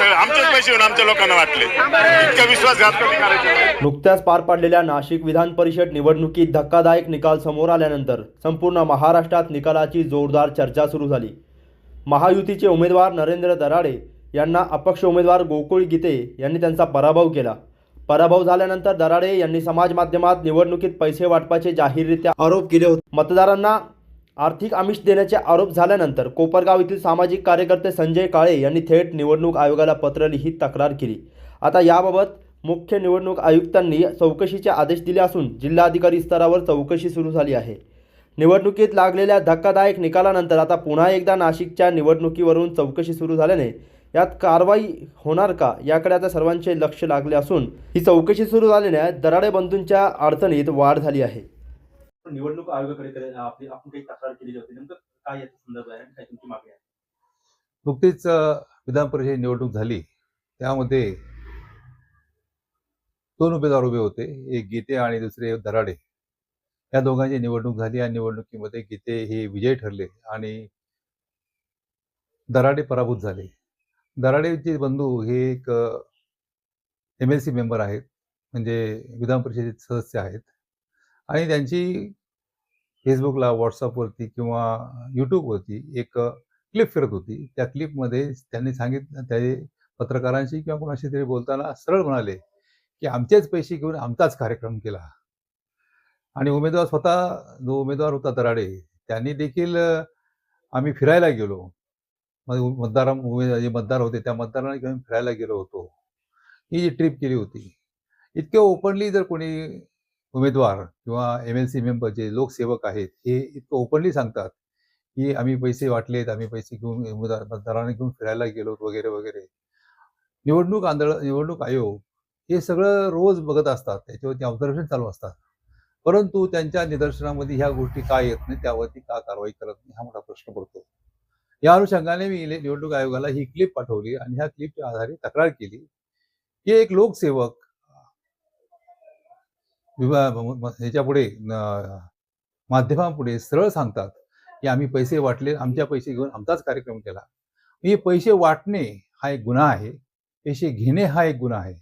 सगळे आमचेच पैसे येऊन आमच्या लोकांना वाटले. इतका विश्वासघात कमी करायचा. नुकत्याच पार पडलेल्या नाशिक विधान परिषद निवडणुकीत धक्कादायक निकाल समोर आल्यानंतर संपूर्ण महाराष्ट्रात निकालाची जोरदार चर्चा सुरू झाली. महायुतीचे उमेदवार नरेंद्र दराडे यांना अपक्ष उमेदवार गोकुळ गीते यांनी त्यांचा पराभव केला. पराभव झाल्यानंतर दराडे यांनी समाज माध्यमात निवडणुकीत पैसे वाटपाचे जाहीररित्या आरोप केले होते. मतदारांना आर्थिक आमिष देण्याचे आरोप झाल्यानंतर कोपरगाव येथील सामाजिक कार्यकर्ते संजय काळे यांनी थेट निवडणूक आयोगाला पत्र लिहित तक्रार केली. आता याबाबत मुख्य निवडणूक आयुक्तांनी चौकशीचे आदेश दिले असून जिल्हाधिकारी स्तरावर चौकशी सुरू झाली आहे. निवडणुकीत लागलेल्या धक्कादायक निकालानंतर आता पुन्हा एकदा नाशिकच्या निवडणुकीवरून चौकशी सुरू झाल्याने यात कारवाई होणार का याकडे आता सर्वांचे लक्ष लागले असून ही चौकशी सुरू झाल्याने दराडे बंधूंच्या अडचणीत वाढ झाली आहे. निवडणूक आयोगाकडे आपण काही तक्रार केलेली होती, नेमकं काय याचा संदर्भ आहे आणि काय तुमची मागणी आहे? नुकतीच विधान परिषद निवडणूक झाली, त्यामध्ये दोन उमेदवार उभे होते, एक गीते आणि दुसरे दराडे. या दोघांची निवडणूक झाली. या निवडणुकीमध्ये गीते हे विजयी ठरले आणि दराडे पराभूत झाले. दराडेचे बंधू हे एक MLC मेंबर आहेत, म्हणजे विधान परिषदेचे सदस्य आहेत आणि त्यांची फेसबुकला, व्हॉट्सअपवरती किंवा यूट्यूबवरती एक क्लिप फिरत होती. त्या क्लिपमध्ये त्यांनी सांगितलं, ते पत्रकारांशी किंवा कोणाशी तरी बोलताना सरळ म्हणाले की आमचेच पैसे घेऊन आमचाच कार्यक्रम केला. आणि उमेदवार स्वतः जो उमेदवार होता दराडे, त्यांनी देखील आम्ही फिरायला गेलो, जे मतदार होते त्या मतदारांना घेऊन फिरायला गेलो होतो, ही जी ट्रिप केली होती. इतके ओपनली जर कोणी उमेदवार किंवा MLC मेंबर जे लोकसेवक आहेत हे इतकं ओपनली सांगतात की आम्ही पैसे वाटलेत, आम्ही पैसे घेऊन मतदारांना घेऊन फिरायला गेलो वगैरे वगैरे. निवडणूक आयोग हे सगळं रोज बघत असतात, त्याच्यावरती ऑब्झर्वेशन चालू असतात, परंतु त्यांच्या निदर्शनामध्ये ह्या गोष्टी का येत नाही, त्यावरती का कारवाई करत नाही, हा मोठा प्रश्न पडतो. या अनुषंगाने मी निवडणूक आयोगाला ही क्लिप पाठवली आणि ह्या क्लिपच्या आधारे तक्रार केली की एक लोकसेवक ह्याच्यापुढे माध्यमापुढे सरळ सांगतात की आम्ही पैसे वाटले, आमच्या पैसे घेऊन आमचाच कार्यक्रम केला. हे पैसे वाटणे हा एक गुन्हा आहे, पैसे घेणे हा एक गुन्हा आहे.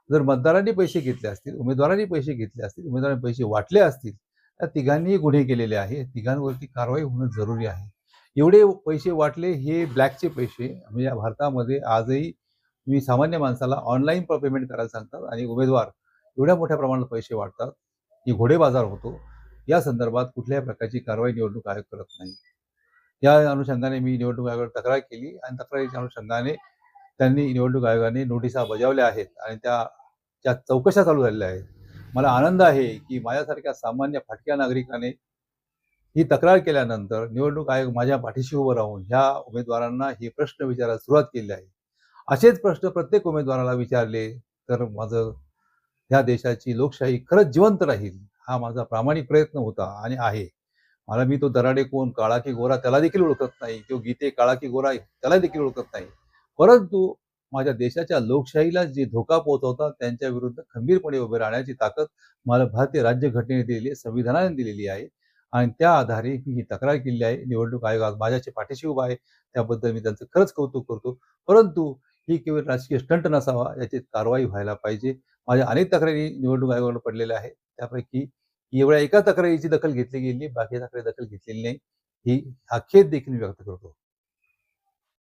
जर मतदारांनी पैसे घेतले असतील, उमेदवारांनी पैसे घेतले असतील, उमेदवारांनी पैसे वाटले असतील, तर तिघांनीही गुन्हे केलेले आहे. तिघांवरती कारवाई होणं जरुरी आहे. एवढे पैसे वाटले हे ब्लॅकचे पैसे, म्हणजे या भारतामध्ये आजही तुम्ही सामान्य माणसाला ऑनलाईन पेमेंट करायला सांगतात आणि उमेदवार एवढ्या मोठ्या प्रमाणात पैसे वाटतात, ही घोडेबाजार होतो. या संदर्भात कुठल्याही प्रकारची कारवाई निवडणूक आयोग करत नाही. या अनुषंगाने मी निवडणूक आयोगाला तक्रार केली आणि तक्रारीच्या अनुषंगाने त्यांनी निवडणूक आयोगाने नोटिसा बजावल्या आहेत आणि त्या चौकशा चालू झालेल्या आहेत. मला आनंद आहे की माझ्यासारख्या सामान्य फाटक्या नागरिकाने ही तक्रार केल्यानंतर निवडणूक आयोग माझ्या पाठीशी उभं राहून ह्या उमेदवारांना हे प्रश्न विचारायला सुरुवात केली आहे. असेच प्रश्न प्रत्येक उमेदवाराला विचारले तर माझं ह्या देशाची लोकशाही खरंच जिवंत राहील, हा माझा प्रामाणिक प्रयत्न होता आणि आहे. मी तो दराडे कोण, काळा की गोरा त्याला देखील ओळखत नाही, तो गीते काळा की गोरा त्याला देखील ओळखत नाही, परंतु माझ्या देशाच्या लोकशाहीला जे धोका पोहोचवतात त्यांच्या विरुद्ध खंबीरपणे उभे राहण्याची ताकद मला भारतीय राज्यघटनेने दिलेली आहे, संविधानाने दिलेली आहे आणि त्या आधारे मी ही तक्रार केली आहे. निवडणूक आयोग आज माझ्याच्या पाठीशी उभा आहे, त्याबद्दल मी त्यांचं खरंच कौतुक करतो. परंतु ही केवळ राजकीय स्टंट नसावा, याची कारवाई व्हायला पाहिजे. माझ्या अनेक तक्रारी निवडणूक आयोगाकडे पडलेल्या आहेत, त्यापैकी एवढ्या एका तक्रारीची दखल घेतली गेली, बाकी तक्रारी दखल घेतलेली नाही. हा खेद देखील व्यक्त करतो.